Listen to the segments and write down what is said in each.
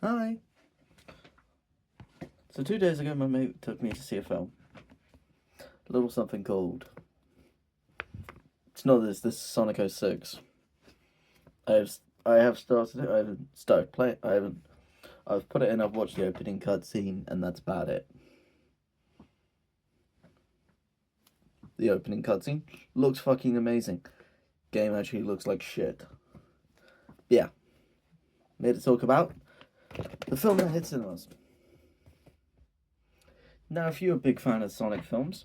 Hi. So 2 days ago, my mate took me to see a film. A little something called. It's not this. This is Sonic 06. I have. I have started it. I haven't started playing. I haven't. I've put it in. I've watched the opening cutscene, and that's about it. The opening cutscene looks fucking amazing. Game actually looks like shit. Yeah. Made to talk about the film that hit cinemas. Now, if you're a big fan of Sonic films,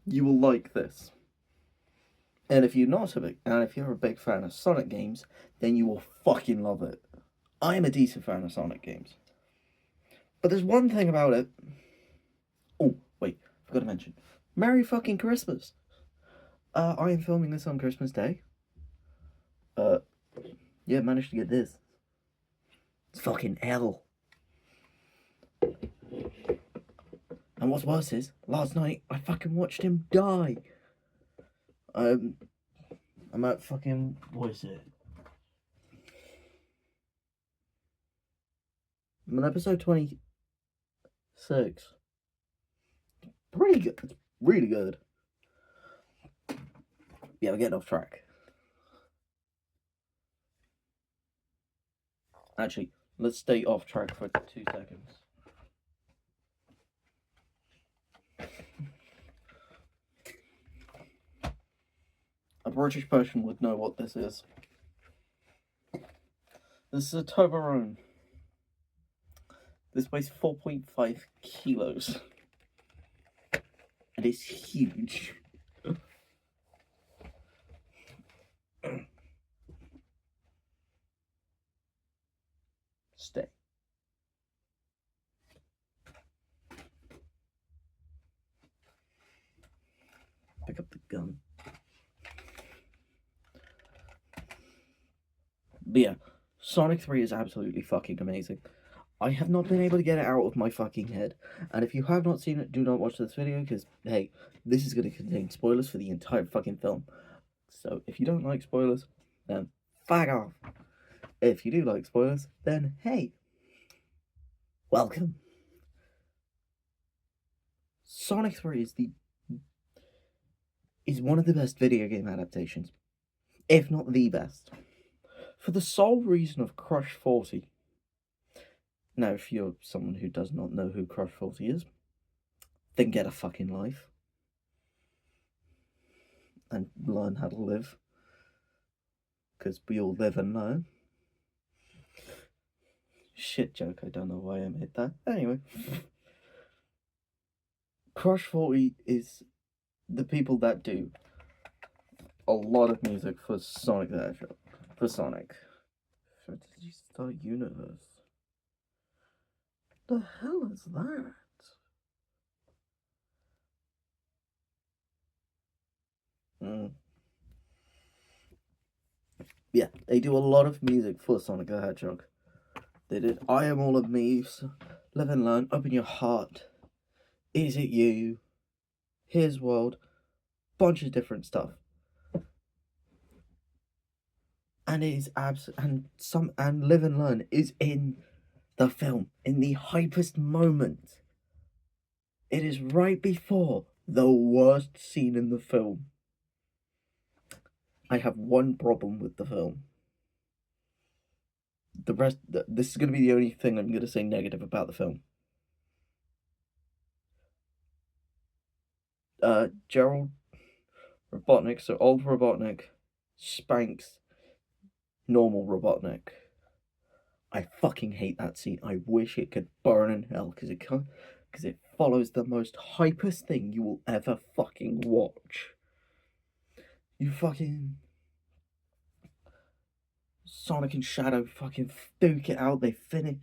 you will like this. And if you're a big fan of Sonic games, then you will fucking love it. I am a decent fan of Sonic games. But there's one thing about it. Oh, wait, forgot to mention. Merry fucking Christmas. I am filming this on Christmas Day. Yeah, managed to get this. It's fucking hell. And what's worse is, last night I fucking watched him die. I'm at fucking, what is it? I'm on episode 26. Pretty good. It's really good. Yeah, we're getting off track. Actually, let's stay off track for 2 seconds. A British person would know what this is. This is a Toblerone. This weighs 4.5 kilos. And it's huge. Stay. Pick up the gun. But yeah, Sonic 3 is absolutely fucking amazing. I have not been able to get it out of my fucking head. And if you have not seen it, do not watch this video because, hey, this is going to contain spoilers for the entire fucking film. So if you don't like spoilers, then fuck off. If you do like spoilers, then hey, welcome. Sonic 3 is one of the best video game adaptations, if not the best, for the sole reason of Crush 40. Now, if you're someone who does not know who Crush 40 is, then get a fucking life and learn how to live, because we all live and learn. Shit joke, I don't know why I made that. Anyway, Crush 40 is the people that do a lot of music for Sonic the Hedgehog. For Sonic. For Digistar Universe. The hell is that? Yeah, they do a lot of music for Sonic the Hedgehog. They did I Am All of Me, Live and Learn, Open Your Heart, Is It You, Here's World, bunch of different stuff. And it is and Live and Learn is in the film, in the hypest moment. It is right before the worst scene in the film. I have one problem with the film. The rest, this is going to be the only thing I'm going to say negative about the film. Gerald Robotnik, so old Robotnik, spanks normal Robotnik. I fucking hate that scene. I wish it could burn in hell because it follows the most hypest thing you will ever fucking watch. You fucking Sonic and Shadow fucking duke it out. They finish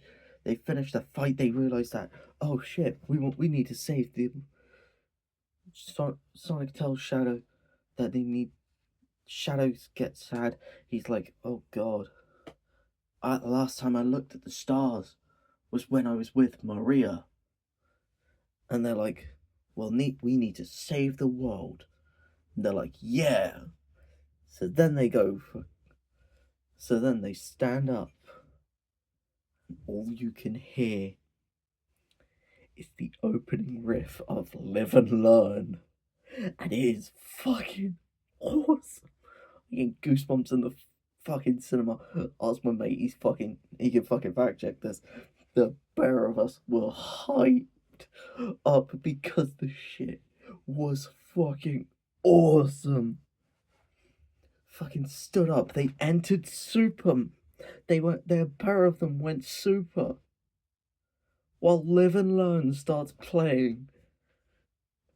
the fight. They realize that, oh shit, we need to save the. Sonic tells Shadow that they need. Shadow gets sad. He's like, oh god. The last time I looked at the stars was when I was with Maria. And they're like, well, we need to save the world. And they're like, yeah. So then they stand up. all you can hear is the opening riff of Live and Learn. And it is fucking awesome. I get goosebumps in the fucking cinema. Ask my mate, he can fucking fact check this. The pair of us were hyped up because the shit was fucking awesome. Fucking stood up. They entered super. Their pair of them went super. While Live and Learn starts playing,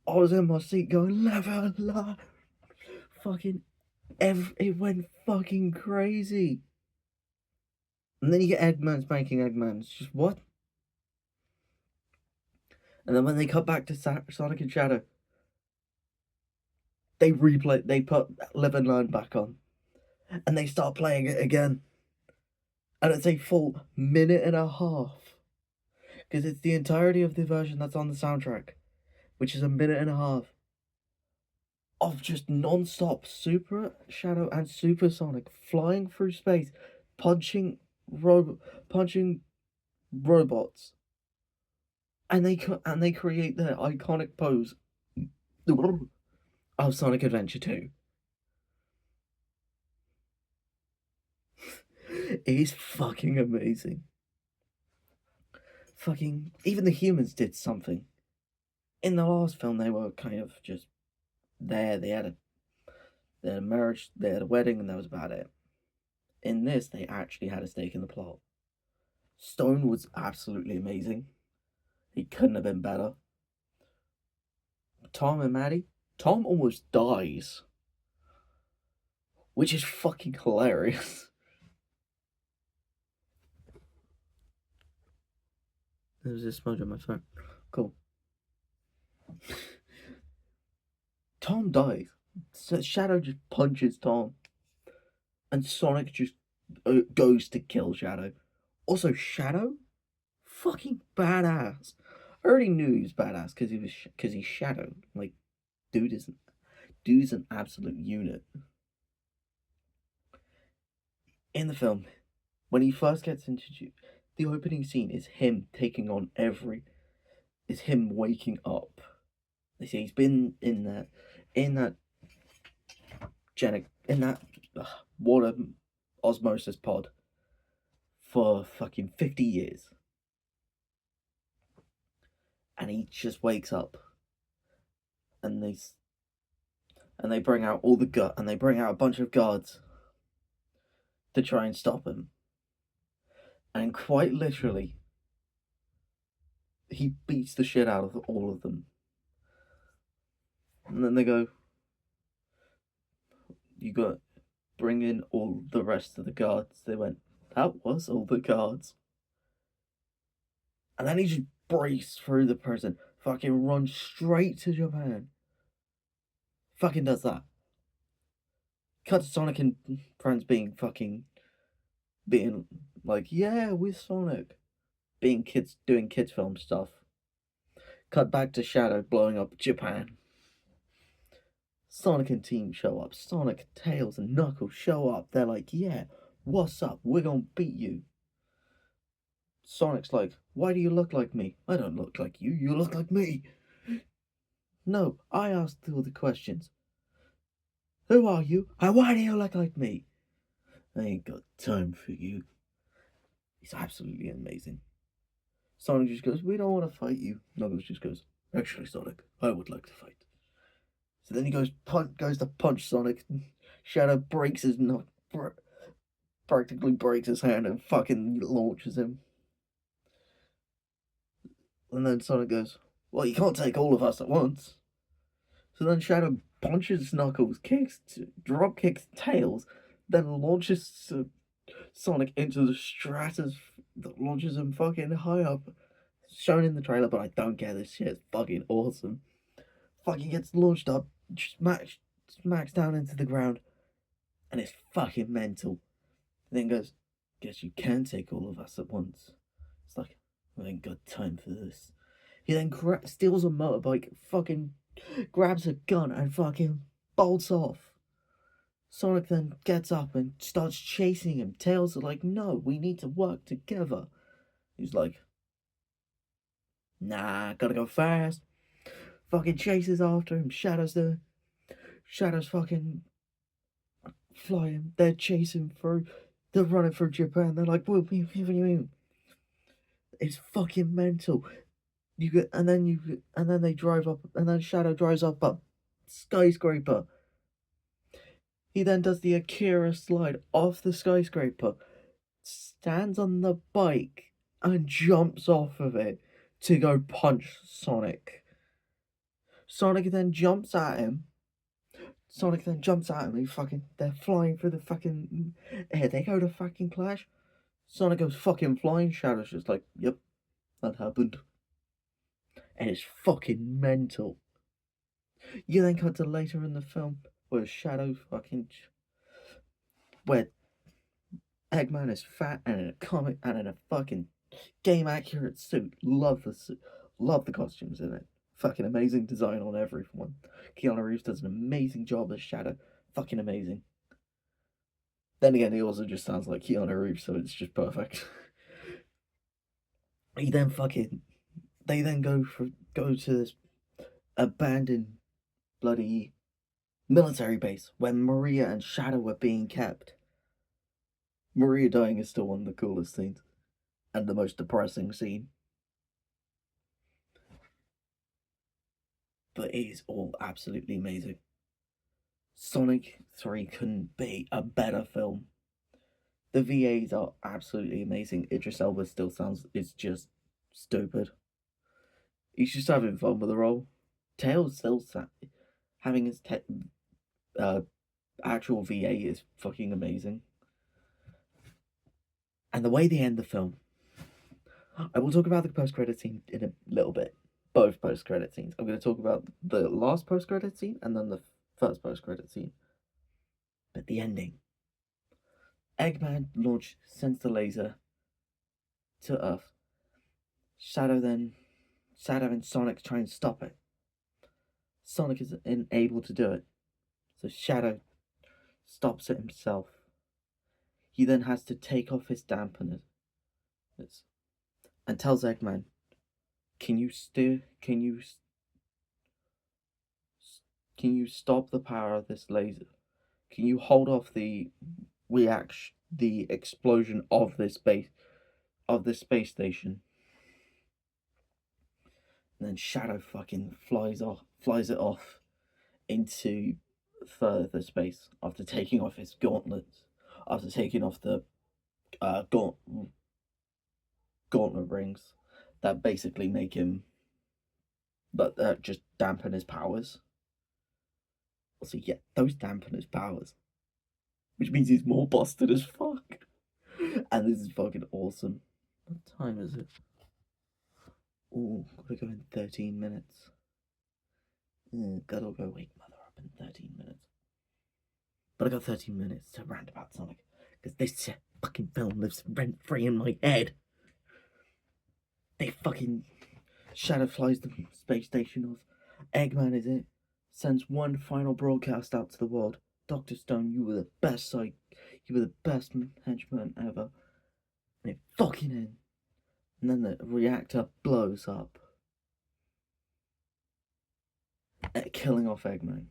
I was in my seat going, Live and Learn. Fucking, it went fucking crazy. And then you get Eggman's making Eggman's. Just what? And then when they cut back to Sonic and Shadow, they put Live and Learn back on. And they start playing it again. And it's a full minute and a half. Because it's the entirety of the version that's on the soundtrack, which is a minute and a half of just non-stop Super Shadow and Super Sonic flying through space, punching robots, and they create their iconic pose of Sonic Adventure 2. It is fucking amazing. Fucking even the humans did something. In the last film, they were kind of just there. They had a marriage, they had a wedding, and that was about it. In this, they actually had a stake in the plot. Stone was absolutely amazing. He couldn't have been better. Tom and Maddie, Tom almost dies, which is fucking hilarious. There's a smudge on my phone. Cool. Tom dies. Shadow just punches Tom. And Sonic just goes to kill Shadow. Also, Shadow? Fucking badass. I already knew he was badass because he's Shadow. Like, dude's an absolute unit. In the film, when he first gets introduced, the opening scene is him is him waking up. They say he's been in that water osmosis pod for fucking 50 years. And he just wakes up. And they bring out a bunch of guards to try and stop him. And quite literally, he beats the shit out of all of them. And then they go, you got bring in all the rest of the guards. They went, that was all the guards. And then he just breaks through the prison, fucking runs straight to Japan. Fucking does that. Cut to Sonic and friends being like, yeah, we're Sonic. Being kids, doing kids film stuff. Cut back to Shadow blowing up Japan. Sonic and Team show up. Sonic, Tails, and Knuckles show up. They're like, yeah, what's up? We're gonna beat you. Sonic's like, why do you look like me? I don't look like you. You look like me. No, I asked all the questions. Who are you? And why do you look like me? I ain't got time for you. He's absolutely amazing. Sonic just goes, we don't want to fight you. Knuckles just goes, actually, Sonic, I would like to fight. So then he goes to punch Sonic. Shadow breaks his practically breaks his hand and fucking launches him. And then Sonic goes, well, you can't take all of us at once. So then Shadow punches Knuckles, drop kicks Tails, then launches Sonic into the stratus that launches him fucking high up. Shown in the trailer, but I don't care. This shit is fucking awesome. Fucking gets launched up, smacks down into the ground, and it's fucking mental. And then goes, guess you can take all of us at once. It's like, I ain't got time for this. He then steals a motorbike, fucking grabs a gun, and fucking bolts off. Sonic then gets up and starts chasing him. Tails are like, no, we need to work together. He's like, nah, gotta go fast. Fucking chases after him. Shadows fucking flying. They're chasing through. They're running through Japan. They're like, what do you mean? It's fucking mental. And then they drive up, and then Shadow drives up a skyscraper. He then does the Akira slide off the skyscraper, stands on the bike, and jumps off of it to go punch Sonic. Sonic then jumps at him. They're flying through the fucking air. They go to fucking clash. Sonic goes fucking flying. Shadow's just like, yep, that happened. And it's fucking mental. You then cut to later in the film where Shadow where Eggman is fat and in a comic and in a fucking game accurate suit. Love the suit. Love the costumes in it. Fucking amazing design on everyone. Keanu Reeves does an amazing job as Shadow. Fucking amazing. Then again, he also just sounds like Keanu Reeves, so it's just perfect. They then go to this abandoned bloody military base where Maria and Shadow were being kept. Maria dying is still one of the coolest scenes and the most depressing scene. But it is all absolutely amazing. Sonic 3 couldn't be a better film. The VAs are absolutely amazing. Idris Elba still it's just stupid. He's just having fun with the role. Tails still having his actual VA is fucking amazing. And the way they end the film, I will talk about the post-credit scene in a little bit. Both post-credit scenes. I'm going to talk about the last post-credit scene and then the first post-credit scene. But the ending. Eggman sends the laser to Earth. Shadow and Sonic try and stop it. Sonic is unable to do it. So Shadow stops it himself. He then has to take off his dampeners and tells Eggman, can you stop the power of this laser? Can you hold off the explosion of this space station? And then Shadow fucking flies it off into further space after taking off his gauntlets, after taking off the gauntlet rings that basically make him, that just dampen his powers. Also, yeah, those dampen his powers, which means he's more busted as fuck. And this is fucking awesome. What time is it? Oh, gotta go in 13 minutes. Gotta go wake mother up in 13 minutes. But I got 13 minutes to rant about Sonic, because this fucking film lives rent-free in my head. They fucking Shadow flies the space station off. Eggman is it. Sends one final broadcast out to the world. Dr. Stone, you were the best henchman ever. And it fucking ends. And then the reactor blows up, killing off Eggman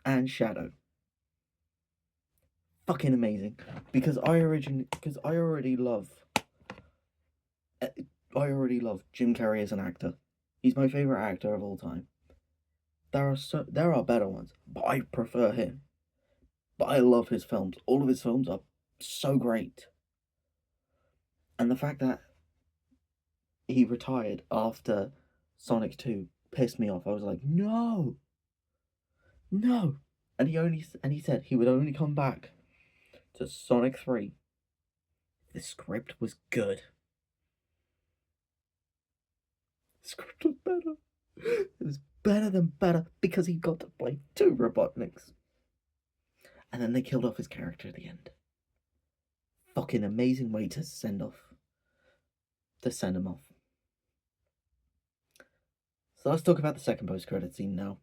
and Shadow. Fucking amazing. Because I already love Jim Carrey as an actor. He's my favorite actor of all time. There are better ones, but I prefer him. But I love his films. All of his films are so great. And the fact that he retired after Sonic 2 pissed me off. I was like, no. And he said he would only come back to Sonic 3. The script was good. The script was better. It was better than better because he got to play 2 Robotniks. And then they killed off his character at the end. Fucking amazing way to send him off. So let's talk about the second post-credit scene now.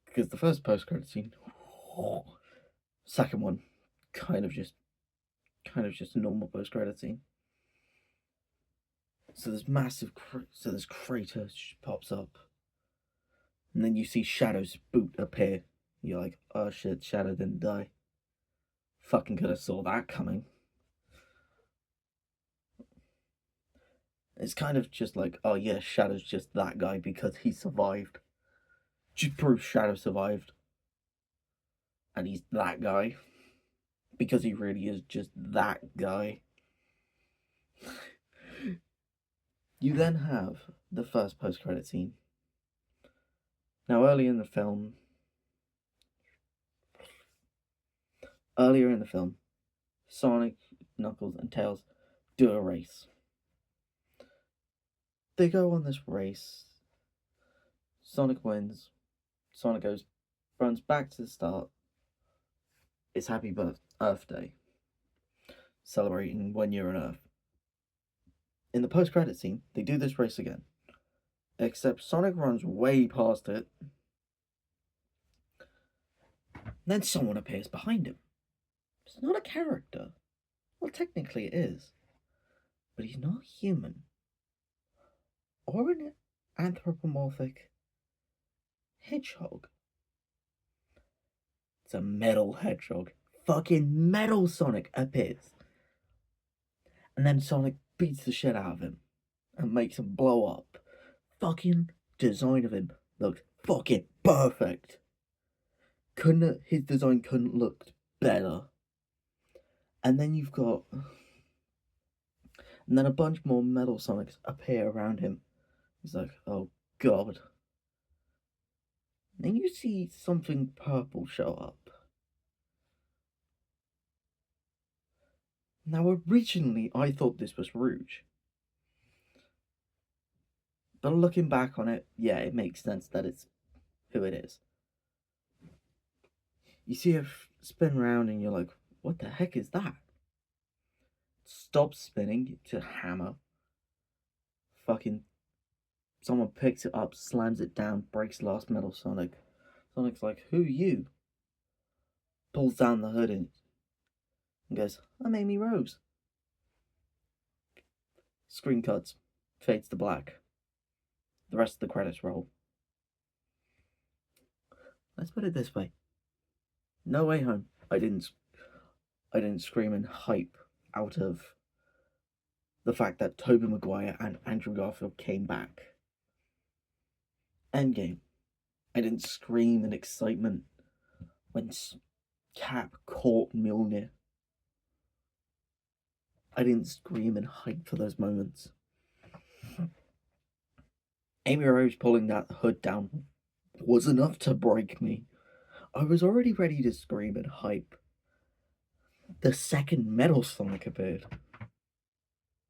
Because the first post-credit scene, second one, kind of just a normal post-credit scene. So this massive, so this crater pops up, and then you see Shadow's boot appear. You're like, oh shit, Shadow didn't die. Fucking could have saw that coming. It's kind of just like, oh yeah, Shadow's just that guy because he survived. Just proves Shadow survived. And he's that guy. Because he really is just that guy. You then have the first post-credit scene. Now, earlier in the film, Sonic, Knuckles, and Tails do a race. They go on this race. Sonic wins. Sonic runs back to the start. It's Happy Earth Day, celebrating 1 year on Earth. In the post-credit scene, they do this race again, except Sonic runs way past it. Then someone appears behind him. It's not a character. Well, technically it is, but he's not human or an anthropomorphic hedgehog. It's a metal hedgehog. Fucking Metal Sonic appears. And then Sonic beats the shit out of him and makes him blow up. Fucking design of him looked fucking perfect. His design couldn't look better. And then and then a bunch more Metal Sonics appear around him. He's like, oh god. Then you see something purple show up. Now, originally, I thought this was Rouge. But looking back on it, yeah, it makes sense that it's who it is. You see it spin around and you're like, what the heck is that? Stops spinning to hammer. Fucking someone picks it up, slams it down, breaks last Metal Sonic. Sonic's like, who you? Pulls down the hood and goes, I'm Amy Rose. Screen cuts, fades to black. The rest of the credits roll. Let's put it this way. No Way Home. I didn't scream in hype out of the fact that Tobey Maguire and Andrew Garfield came back. Endgame. I didn't scream in excitement when Cap caught Mjolnir. I didn't scream in hype for those moments. Amy Rose pulling that hood down was enough to break me. I was already ready to scream in hype the second Metal Sonic appeared.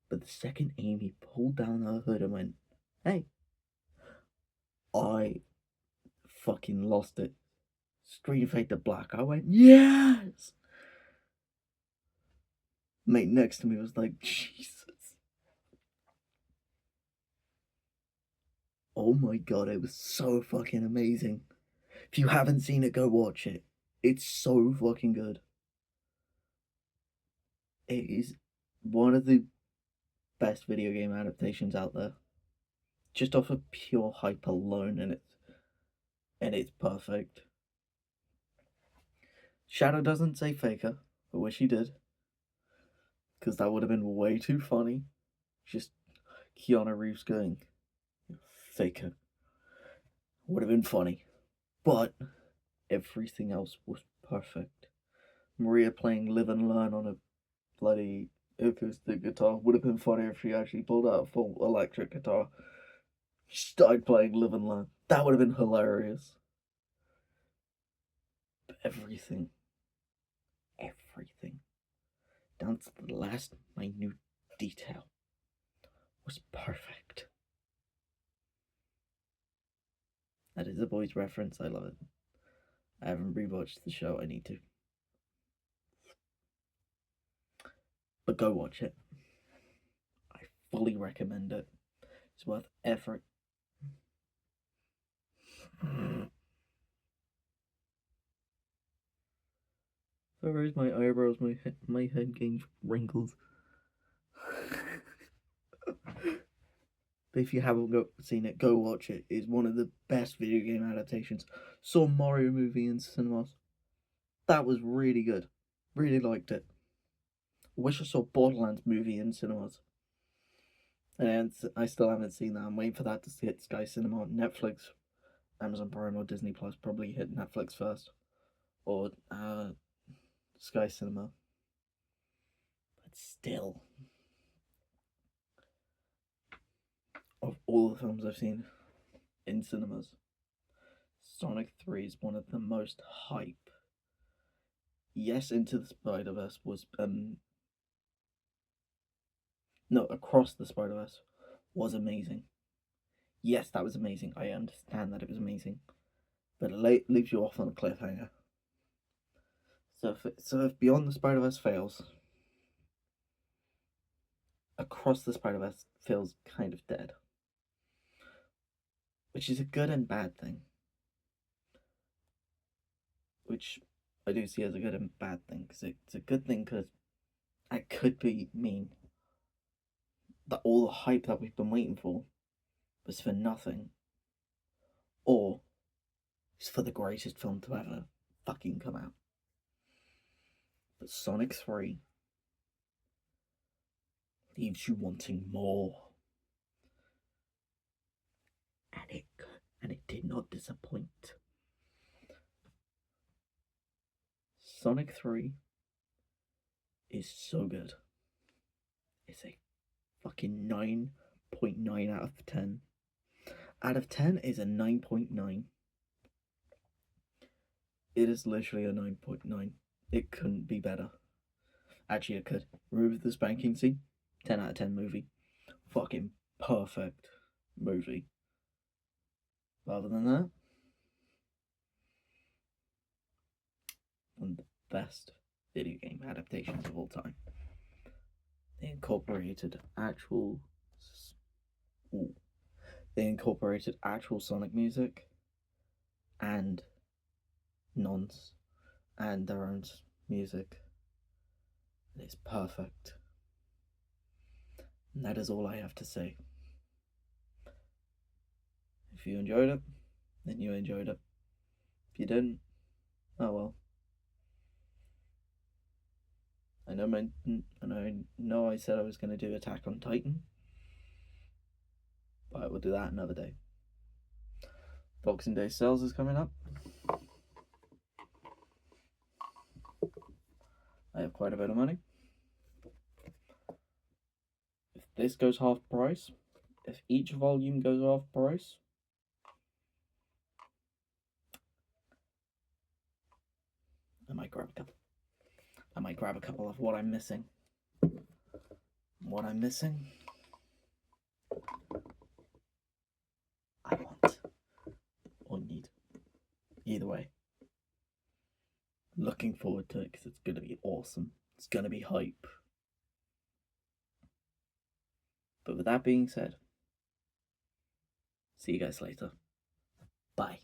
But the second Amy pulled down her hood and went, hey, I fucking lost it. Screen fade to black. I went, yes! Mate next to me was like, Jesus. Oh my god, it was so fucking amazing. If you haven't seen it, go watch it. It's so fucking good. It is one of the best video game adaptations out there. Just off of pure hype alone, and it's perfect. Shadow doesn't say Faker. I wish he did. Because that would have been way too funny. Just Keanu Reeves going, Faker. Would have been funny. But everything else was perfect. Maria playing Live and Learn on a bloody acoustic guitar would have been funnier if she actually pulled out a full electric guitar. She started playing Live and Learn. That would have been hilarious. But everything, down to the last minute detail, was perfect. That is a boys' reference. I love it. I haven't rewatched the show. I need to. But go watch it. I fully recommend it. It's worth effort. If I raise my eyebrows, my head gains wrinkles. If you haven't seen it, go watch it. It's one of the best video game adaptations. Saw Mario movie in cinemas. That was really good. Really liked it. Wish I saw Borderlands movie in cinemas. And I still haven't seen that. I'm waiting for that to hit Sky Cinema, Netflix, Amazon Prime, or Disney Plus. Probably hit Netflix first, or Sky Cinema. But still, of all the films I've seen in cinemas, Sonic 3 is one of the most hype. Yes, Into the Spider-Verse was no, Across the Spider-Verse was amazing. Yes, that was amazing. I understand that it was amazing, but it leaves you off on a cliffhanger. So if Beyond the Spider-Verse fails, Across the Spider-Verse feels kind of dead, which is a good and bad thing. Which I do see as a good and bad thing, because it's a good thing because it could mean that all the hype that we've been waiting for was for nothing, or it's for the greatest film to ever fucking come out. But Sonic 3 leaves you wanting more, and it did not disappoint. Sonic 3 is so good. It's a fucking 9.9 out of 10. Out of 10 is a 9.9. It is literally a 9.9. It couldn't be better. Actually, it could. Remove the spanking scene. 10 out of 10 movie. Fucking perfect movie. Other than that, one of the best video game adaptations of all time. They incorporated actual Sonic music and nonce and their own music. It's perfect. And that is all I have to say. If you enjoyed it, then you enjoyed it. If you didn't, oh well. I know I said I was going to do Attack on Titan, but I will do that another day. Boxing Day sales is coming up. I have quite a bit of money. If this goes half price, if each volume goes half price, I might grab a couple. I might grab a couple of what I'm missing. What I'm missing, I want or need. Either way. Looking forward to it because it's going to be awesome. It's going to be hype. But with that being said, see you guys later. Bye.